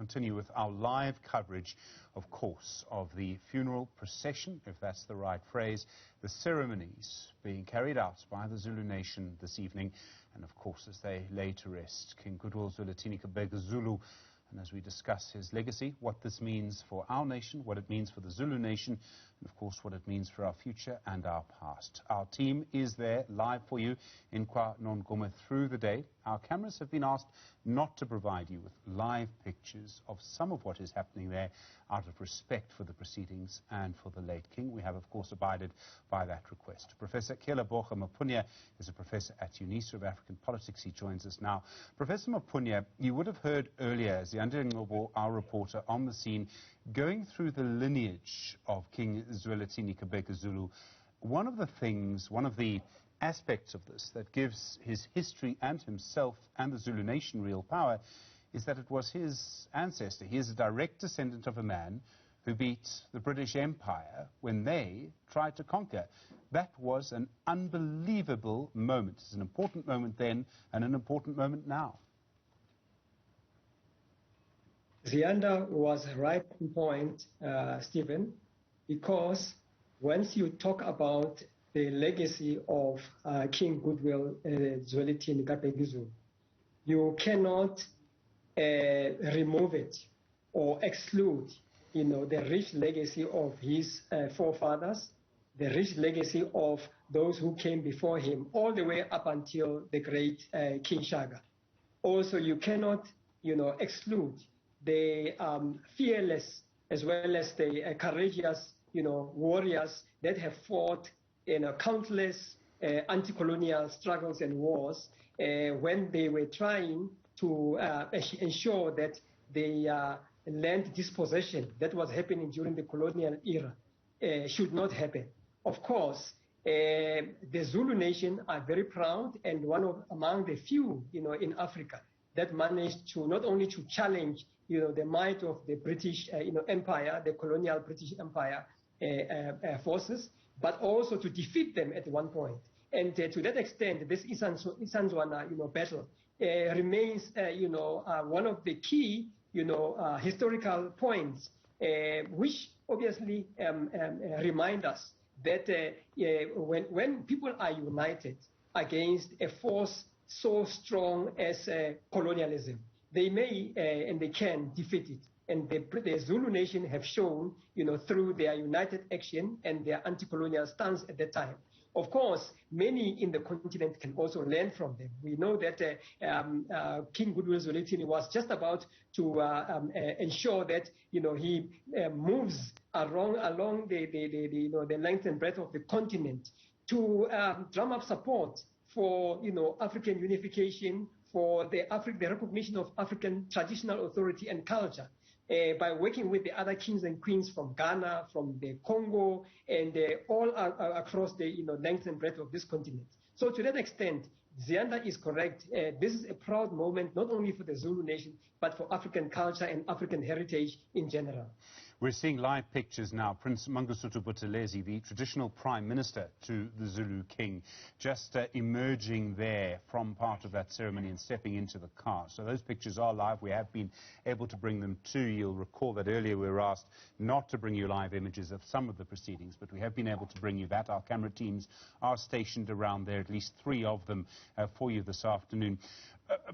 continue with our live coverage, of course, of the funeral procession, if that's the right phrase, the ceremonies being carried out by the Zulu nation this evening, and of course, as they lay to rest, King Goodwill Kealeboga Zulu. And as we discuss his legacy, what this means for our nation, what it means for the Zulu nation, and of course what it means for our future and our past. Our team is there live for you in KwaNongoma through the day. Our cameras have been asked not to provide you with live pictures of some of what is happening there out of respect for the proceedings and for the late king. We have, of course, abided by that request. Professor Kealeboga Maphunye is a professor at Unisa of African politics. He joins us now. Professor Maphunye, you would have heard earlier, as the our reporter on the scene, going through the lineage of King Kealeboga Zulu. One of the aspects of this that gives his history and himself and the Zulu nation real power is that it was his ancestor. He is a direct descendant of a man who beat the British Empire when they tried to conquer. That was an unbelievable moment. It's an important moment then and an important moment now. Zianda was right on point, Stephen, because once you talk about the legacy of King Goodwill Kealeboga Zulu, you cannot remove it or exclude, the rich legacy of his forefathers, the rich legacy of those who came before him, all the way up until the great King Shaka. Also, you cannot, exclude the fearless as well as the courageous, warriors that have fought countless anti-colonial struggles and wars when they were trying to ensure that the land dispossession that was happening during the colonial era should not happen. Of course, the Zulu nation are very proud and among the few, in Africa that managed to not only to challenge, the might of the British, Empire, the colonial British Empire forces, but also to defeat them at one point. And to that extent, this Isanzwana, battle remains, one of the key, historical points, which obviously remind us that when people are united against a force so strong as colonialism, they may and they can defeat it. And the Zulu nation have shown, through their united action and their anti-colonial stance at that time. Of course, many in the continent can also learn from them. We know that King Goodwill Kealeboga was just about to ensure that, he moves along the length and breadth of the continent to drum up support for, African unification, for the recognition of African traditional authority and culture, by working with the other kings and queens from Ghana, from the Congo, and all across the length and breadth of this continent. So to that extent, Zianda is correct. This is a proud moment, not only for the Zulu nation, but for African culture and African heritage in general. We're seeing live pictures now. Prince Mangosuthu Buthelezi, the traditional prime minister to the Zulu king, just emerging there from part of that ceremony and stepping into the car. So those pictures are live. We have been able to bring them to you. You'll recall that earlier we were asked not to bring you live images of some of the proceedings, but we have been able to bring you that. Our camera teams are stationed around there, at least 3 of them, for you this afternoon.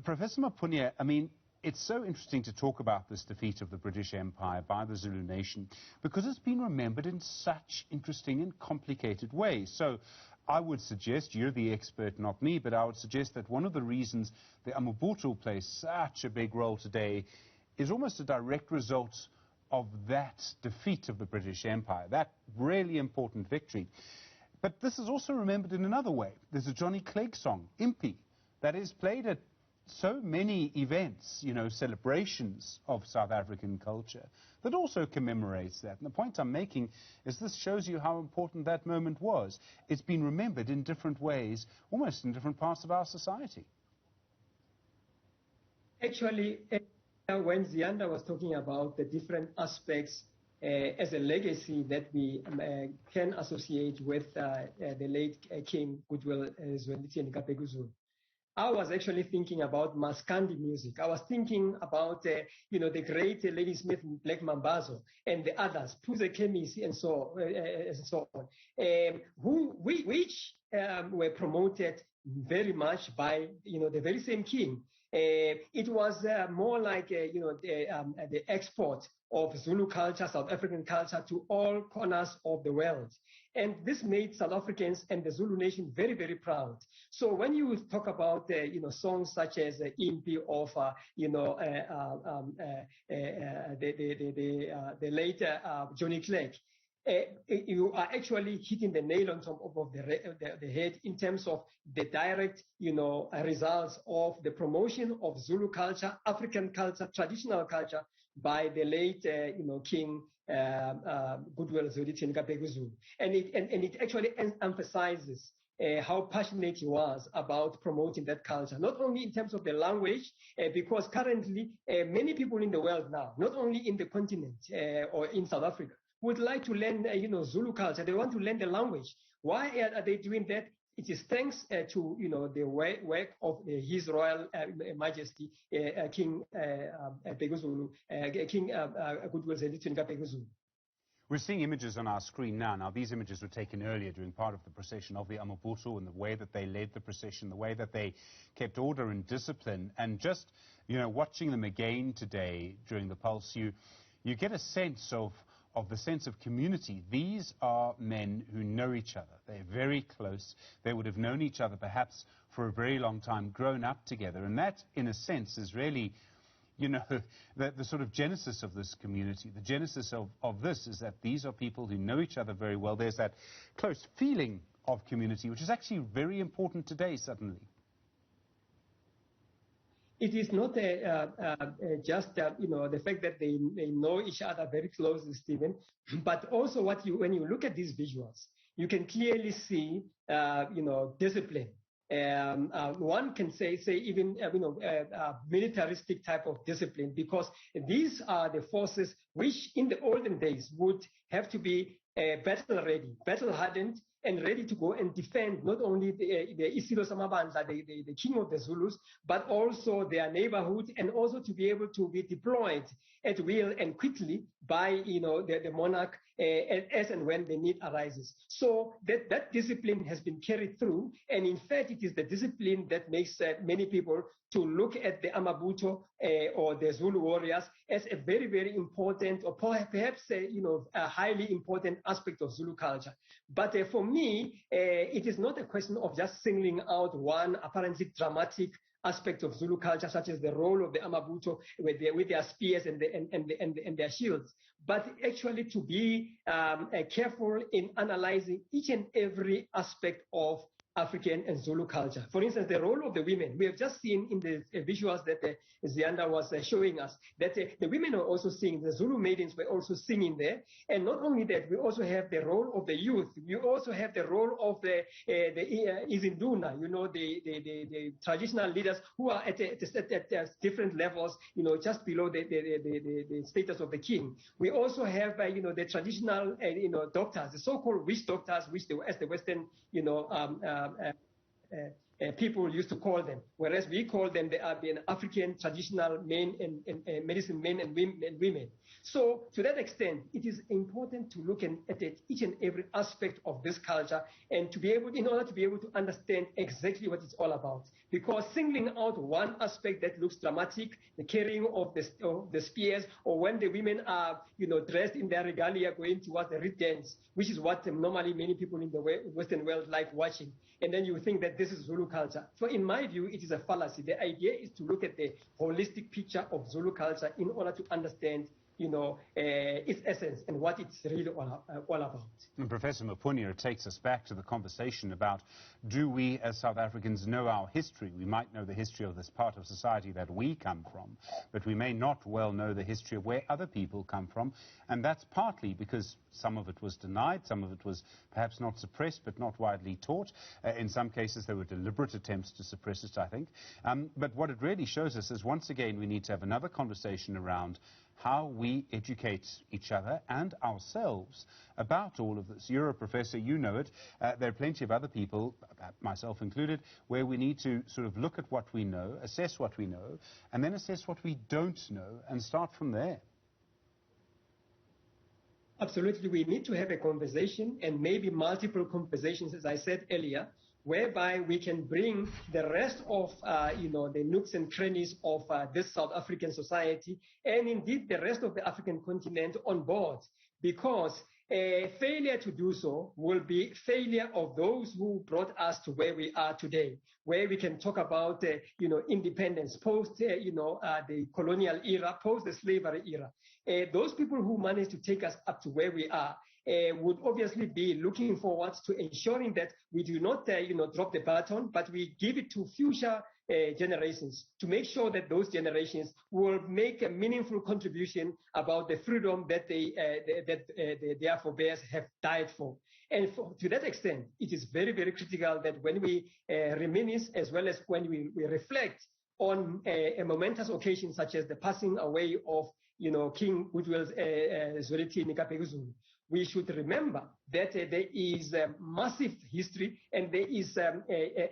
Professor Maphunye, it's so interesting to talk about this defeat of the British Empire by the Zulu nation because it's been remembered in such interesting and complicated ways. So I would suggest, you're the expert, not me, but I would suggest that one of the reasons the Amabutho plays such a big role today is almost a direct result of that defeat of the British Empire, that really important victory. But this is also remembered in another way. There's a Johnny Clegg song, Impi, that is played at so many events, celebrations of South African culture that also commemorates that. And the point I'm making is this shows you how important that moment was. It's been remembered in different ways, almost in different parts of our society. Actually, when Zianda was talking about the different aspects as a legacy that we can associate with the late King Goodwill Kealeboga Zulu, I was actually thinking about Maskandi music. I was thinking about, the great Lady Smith, Black Mambazo, and the others, Puze Kemis, and so on, which were promoted very much by, the very same king. It was more like, the export of Zulu culture, South African culture, to all corners of the world. And this made South Africans and the Zulu nation very, very proud. So when you talk about, songs such as Impi of, the later Johnny Clegg, you are actually hitting the nail on top of the head in terms of the direct, results of the promotion of Zulu culture, African culture, traditional culture by the late, King Goodwill Zwelithini Kapego Zulu. And it actually emphasizes how passionate he was about promoting that culture, not only in terms of the language, because currently many people in the world now, not only in the continent or in South Africa, would like to learn, Zulu culture. They want to learn the language. Why are they doing that? It is thanks to, the work of His Royal Majesty King Zulu, King Goodwill Zwelithini Kapego Zulu. We're seeing images on our screen now. Now, these images were taken earlier during part of the procession of the Amabutho, and the way that they led the procession, the way that they kept order and discipline. And just, watching them again today during the Pulse, you get a sense of the sense of community. These are men who know each other. They're very close. They would have known each other perhaps for a very long time, grown up together. And that, in a sense, is really, the sort of genesis of this community. The genesis of this is that these are people who know each other very well. There's that close feeling of community, which is actually very important today, suddenly. It is not just the fact that they know each other very closely, Stephen, but also when you look at these visuals, you can clearly see discipline. One can say even militaristic type of discipline, because these are the forces which in the olden days would have to be battle ready, battle hardened, and ready to go and defend not only the Isilo Samabandla, the king of the Zulus, but also their neighborhood, and also to be able to be deployed at will and quickly by the monarch as and when the need arises. So that discipline has been carried through, and in fact it is the discipline that makes many people to look at the Amabutho or the Zulu warriors as a very, very important, or perhaps a highly important aspect of Zulu culture. But for me, it is not a question of just singling out one apparently dramatic aspect of Zulu culture, such as the role of the Amabutho with their spears and their shields, but actually to be careful in analyzing each and every aspect of African and Zulu culture. For instance, the role of the women. We have just seen in the visuals that Zianda was showing us that the women are also singing, the Zulu maidens were also singing there. And not only that, we also have the role of the youth. We also have the role of the Izinduna, the traditional leaders who are at different levels, just below the status of the king. We also have, the traditional, doctors, the so-called witch doctors, which as the Western, people used to call them, whereas we call them the African traditional men and medicine men and women. So to that extent, it is important to look at each and every aspect of this culture, and to be able, in order to be able to understand exactly what it's all about. Because singling out one aspect that looks dramatic, the carrying of the spears, or when the women are, dressed in their regalia going towards the reed dance, which is what normally many people in the Western world like watching, and then you think that this is Zulu culture. So in my view, it is a fallacy. The idea is to look at the holistic picture of Zulu culture in order to understand its essence and what it's really all about. And Professor Maphunye takes us back to the conversation about, do we as South Africans know our history? We might know the history of this part of society that we come from, but we may not well know the history of where other people come from. And that's partly because some of it was denied, some of it was perhaps not suppressed, but not widely taught. In some cases, there were deliberate attempts to suppress it, I think. But what it really shows us is, once again, we need to have another conversation around how we educate each other and ourselves about all of this. You're a professor, you know it. There are plenty of other people, myself included, where we need to sort of look at what we know, assess what we know, and then assess what we don't know, and start from there. Absolutely. We need to have a conversation, and maybe multiple conversations, as I said earlier, whereby we can bring the rest of, the nooks and crannies of this South African society, and indeed the rest of the African continent on board. Because a failure to do so will be failure of those who brought us to where we are today, where we can talk about, independence, post, the colonial era, post the slavery era. Those people who managed to take us up to where we are would obviously be looking forward to ensuring that we do not, drop the baton, but we give it to future generations to make sure that those generations will make a meaningful contribution about the freedom that their forebears have died for. And to that extent, it is very, very critical that when we reminisce, as well as when we reflect on a momentous occasion such as the passing away of King Goodwill Zwelithini, we should remember that there is a massive history and there is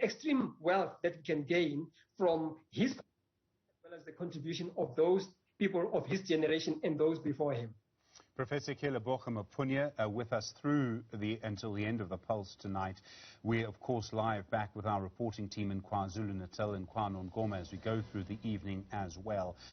extreme wealth that we can gain from his, as well as the contribution of those people of his generation and those before him. Professor Kealeboga Maphunye with us through until the end of the Pulse tonight. We're, of course, live back with our reporting team in KwaZulu-Natal and KwaNongoma as we go through the evening as well.